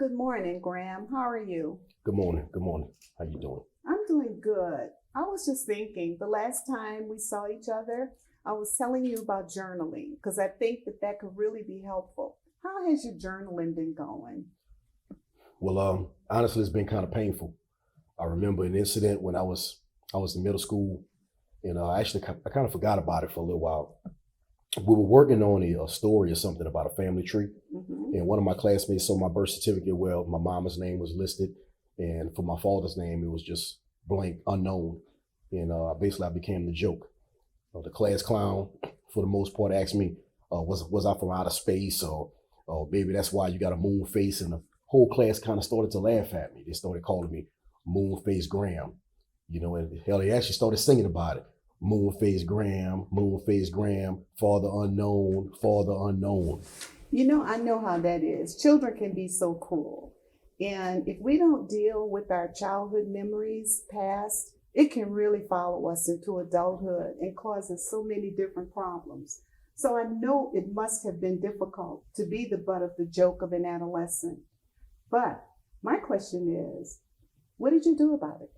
good morning, Graham. How are you? Good morning. Good morning. How you doing? I'm doing good. I was just thinking the last time we saw each other, I was telling you about journaling because I think that could really be helpful. How has your journaling been going? Well, honestly, it's been kind of painful. I remember an incident when I was in middle school, and I kind of forgot about it for a little while. We were working on a story or something about a family tree, Hmm. and one of my classmates saw my birth certificate. Well, my mama's name was listed, and for my father's name, it was just blank, unknown. And basically, I became the joke. The class clown, for the most part, asked me, "Was I from outer space?" Or maybe that's why you got a moon face. And the whole class kind of started to laugh at me. They started calling me Moon Face Graham. And hell, they actually started singing about it. Moon Face Graham, Father Unknown, Father Unknown. I know how that is. Children can be so cruel. And if we don't deal with our childhood memories past, it can really follow us into adulthood and cause us so many different problems. So I know it must have been difficult to be the butt of the joke of an adolescent. But my question is, what did you do about it?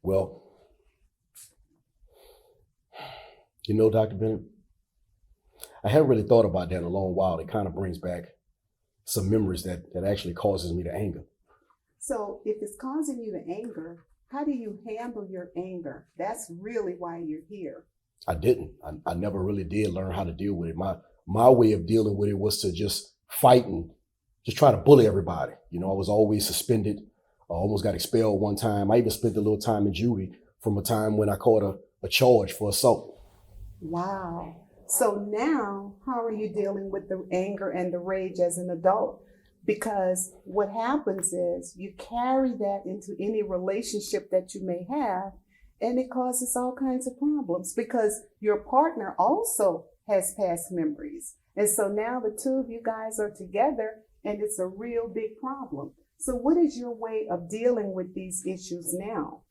Well, Dr. Bennett, I haven't really thought about that in a long while. It kind of brings back some memories that actually causes me to anger. So if it's causing you to anger, how do you handle your anger? That's really why you're here. I didn't. I never really did learn how to deal with it. My way of dealing with it was to just fight and just try to bully everybody. I was always suspended. I almost got expelled one time. I even spent a little time in juvie from a time when I caught a charge for assault. Wow. So now, how are you dealing with the anger and the rage as an adult? Because what happens is you carry that into any relationship that you may have, and it causes all kinds of problems because your partner also has past memories. And so now the two of you guys are together, and it's a real big problem. So, what is your way of dealing with these issues now?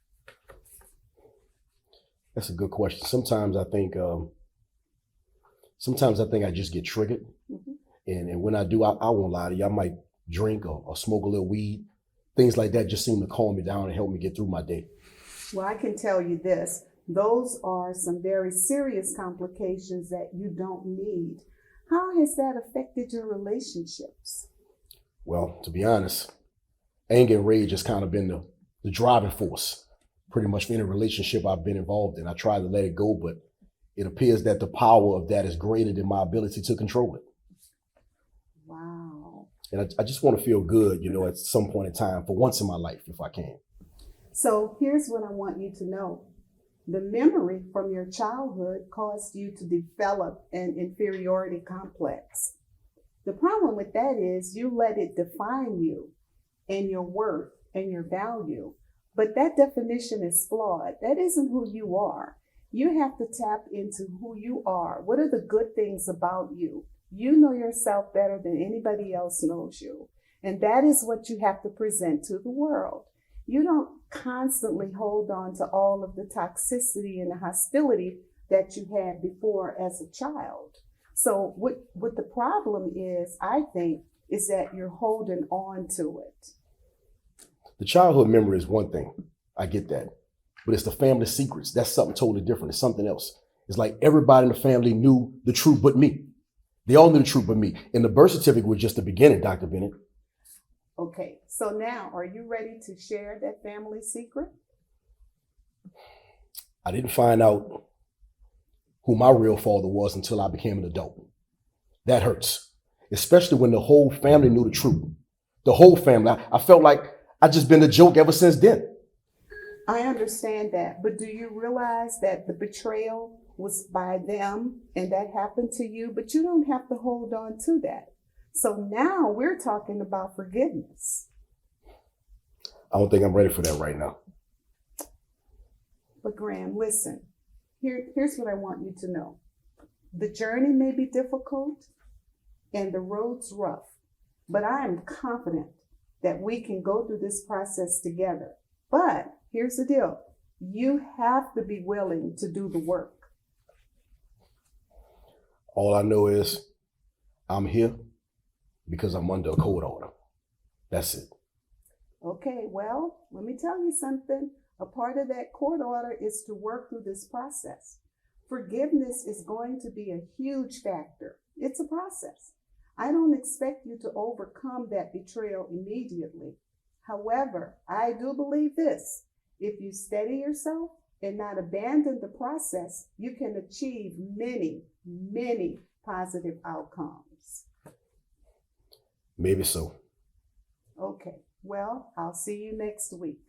That's a good question. Sometimes I think I just get triggered. Mhm. And when I do, I won't lie to you, I might drink or smoke a little weed. Things like that just seem to calm me down and help me get through my day. Well, I can tell you this, those are some very serious complications that you don't need. How has that affected your relationships? Well, to be honest, anger and rage has kind of been the driving force pretty much for any relationship I've been involved in. I try to let it go, but it appears that the power of that is greater than my ability to control it. Wow. And I just want to feel good, at some point in time for once in my life, if I can. So here's what I want you to know. The memory from your childhood caused you to develop an inferiority complex. The problem with that is you let it define you and your worth and your value. But that definition is flawed. That isn't who you are. You have to tap into who you are. What are the good things about you? You know yourself better than anybody else knows you. And that is what you have to present to the world. You don't constantly hold on to all of the toxicity and the hostility that you had before as a child. So what the problem is, I think, is that you're holding on to it. The childhood memory is one thing. I get that. But it's the family secrets. That's something totally different. It's something else. It's like everybody in the family knew the truth but me. They all knew the truth but me. And the birth certificate was just the beginning, Dr. Bennett. Okay, so now are you ready to share that family secret? I didn't find out who my real father was until I became an adult. That hurts, especially when the whole family knew the truth. The whole family. I felt like I just been a joke ever since then. I understand that, but do you realize that the betrayal was by them and that happened to you, but you don't have to hold on to that. So now we're talking about forgiveness. I don't think I'm ready for that right now. But Graham, listen, here's what I want you to know. The journey may be difficult and the road's rough, but I am confident that we can go through this process together. But here's the deal. You have to be willing to do the work. All I know is I'm here because I'm under a court order. That's it. Okay, well, let me tell you something. A part of that court order is to work through this process. Forgiveness is going to be a huge factor. It's a process. I don't expect you to overcome that betrayal immediately. However, I do believe this. If you steady yourself and not abandon the process, you can achieve many, many positive outcomes. Maybe so. Okay, well, I'll see you next week.